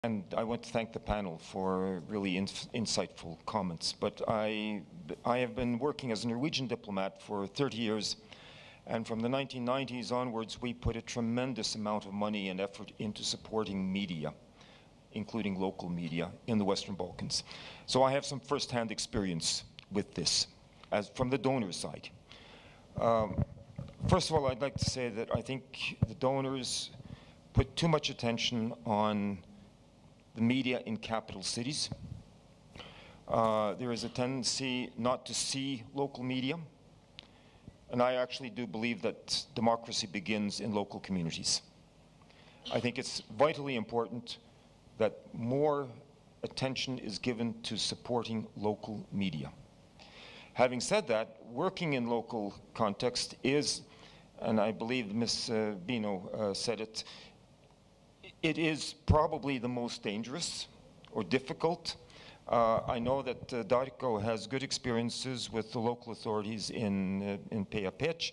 And I want to thank the panel for really insightful comments. But I have been working as a Norwegian diplomat for 30 years, and from the 1990s onwards, we put a tremendous amount of money and effort into supporting media, including local media in the Western Balkans. So I have some first-hand experience with this, as from the donor side. First of all, I'd like to say that I think the donors put too much attention on the media in capital cities. There is a tendency not to see local media. And I actually do believe that democracy begins in local communities. I think it's vitally important that more attention is given to supporting local media. Having said that, working in local context is, and I believe Ms. Bino said it, it is probably the most dangerous or difficult. I know that Darko has good experiences with the local authorities in Pejapech,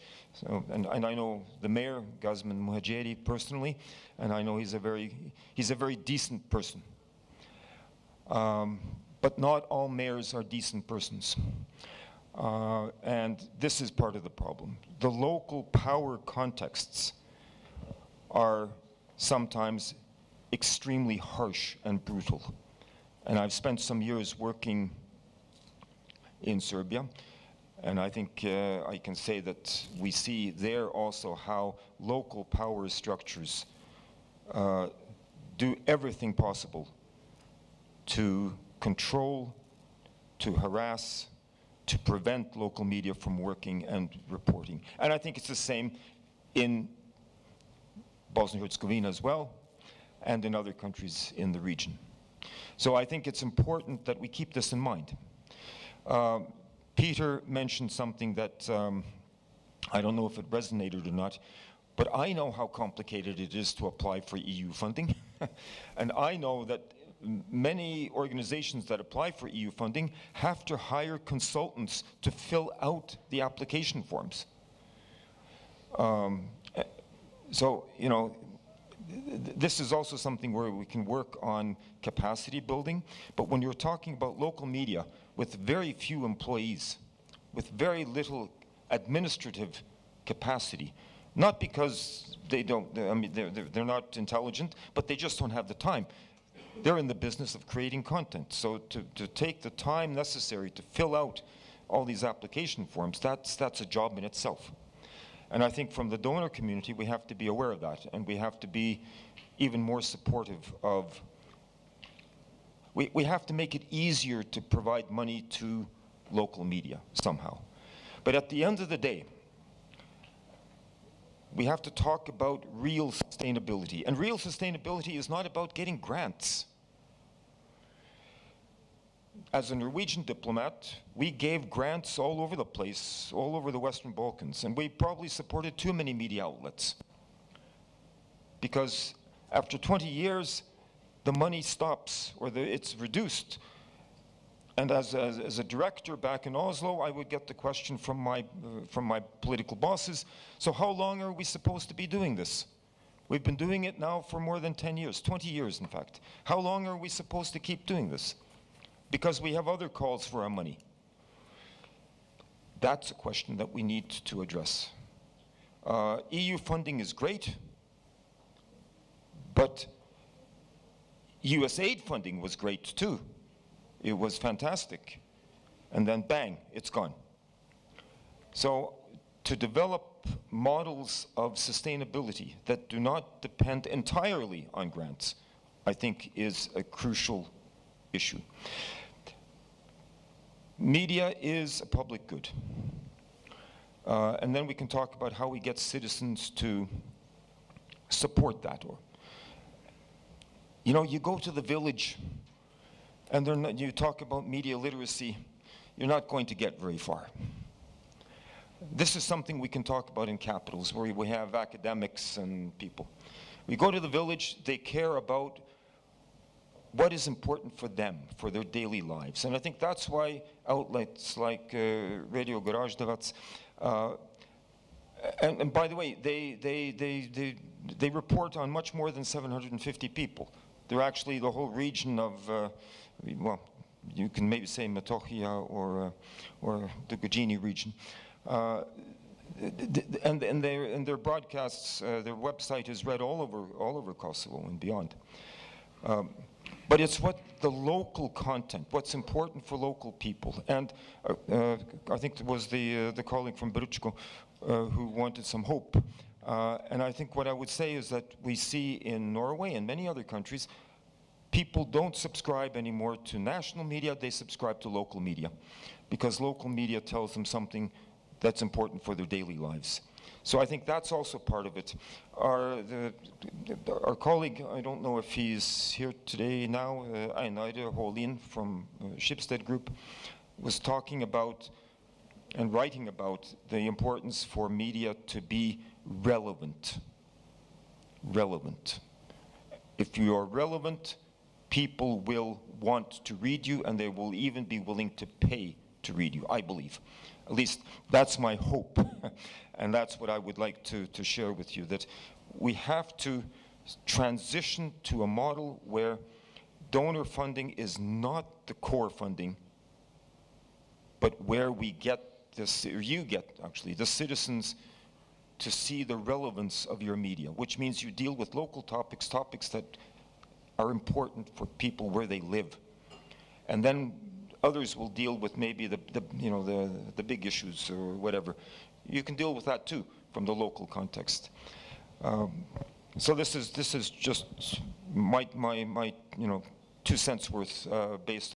and I know the mayor, Gazman Muhajeri, personally, and I know he's a very decent person. But not all mayors are decent persons. And this is part of the problem. The local power contexts are sometimes extremely harsh and brutal. And I've spent some years working in Serbia, and I think I can say that we see there also how local power structures do everything possible to control, to harass, to prevent local media from working and reporting. And I think it's the same in Bosnia-Herzegovina as well, and in other countries in the region. So I think it's important that we keep this in mind. Peter mentioned something that I don't know if it resonated or not, but I know how complicated it is to apply for EU funding. And I know that many organizations that apply for EU funding have to hire consultants to fill out the application forms. So, you know, this is also something where we can work on capacity building, but when you're talking about local media with very few employees, with very little administrative capacity, not because they don't, I mean, they're not intelligent, but they just don't have the time. They're in the business of creating content. So to take the time necessary to fill out all these application forms, that's a job in itself. And I think from the donor community, we have to be aware of that, and we have to be even more supportive of, we have to make it easier to provide money to local media somehow. But at the end of the day, we have to talk about real sustainability. And real sustainability is not about getting grants. As a Norwegian diplomat, we gave grants all over the place, all over the Western Balkans, and we probably supported too many media outlets. Because after 20 years, the money stops, or it's reduced. And as a director back in Oslo, I would get the question from my political bosses, so how long are we supposed to be doing this? We've been doing it now for more than 10 years, 20 years in fact. How long are we supposed to keep doing this? Because we have other calls for our money. That's a question that we need to address. EU funding is great, but US aid funding was great too. It was fantastic. And then bang, it's gone. So to develop models of sustainability that do not depend entirely on grants, I think is a crucial issue. Media is a public good. And then we can talk about how we get citizens to support that. Or, you know, you go to the village and you talk about media literacy, you're not going to get very far. This is something we can talk about in capitals where we have academics and people. We go to the village, they care about what is important for them, for their daily lives. And I think that's why outlets like Radio Garage Devats, and by the way, they report on much more than 750 people. they're actually the whole region of, well, you can maybe say Metochia or the Gujini region. And their broadcasts, their website is read all over Kosovo and beyond. But it's what the local content, what's important for local people. And I think it was the colleague from Bratu who wanted some hope. And I think what I would say is that we see in Norway and many other countries, people don't subscribe anymore to national media, they subscribe to local media, because local media tells them something that's important for their daily lives. So I think that's also part of it. Our colleague, I don't know if he's here today now, Einaide Holin from Schibsted Group, was talking about and writing about the importance for media to be relevant. Relevant. If you are relevant, people will want to read you, and they will even be willing to pay to read you, I believe. At least that's my hope. And that's what I would like to share with you, that we have to transition to a model where donor funding is not the core funding, but where we get this, or you get actually, the citizens to see the relevance of your media, which means you deal with local topics, topics that are important for people where they live. And then others will deal with maybe the big issues or whatever. You can deal with that too from the local context. So this is just my 2 cents worth based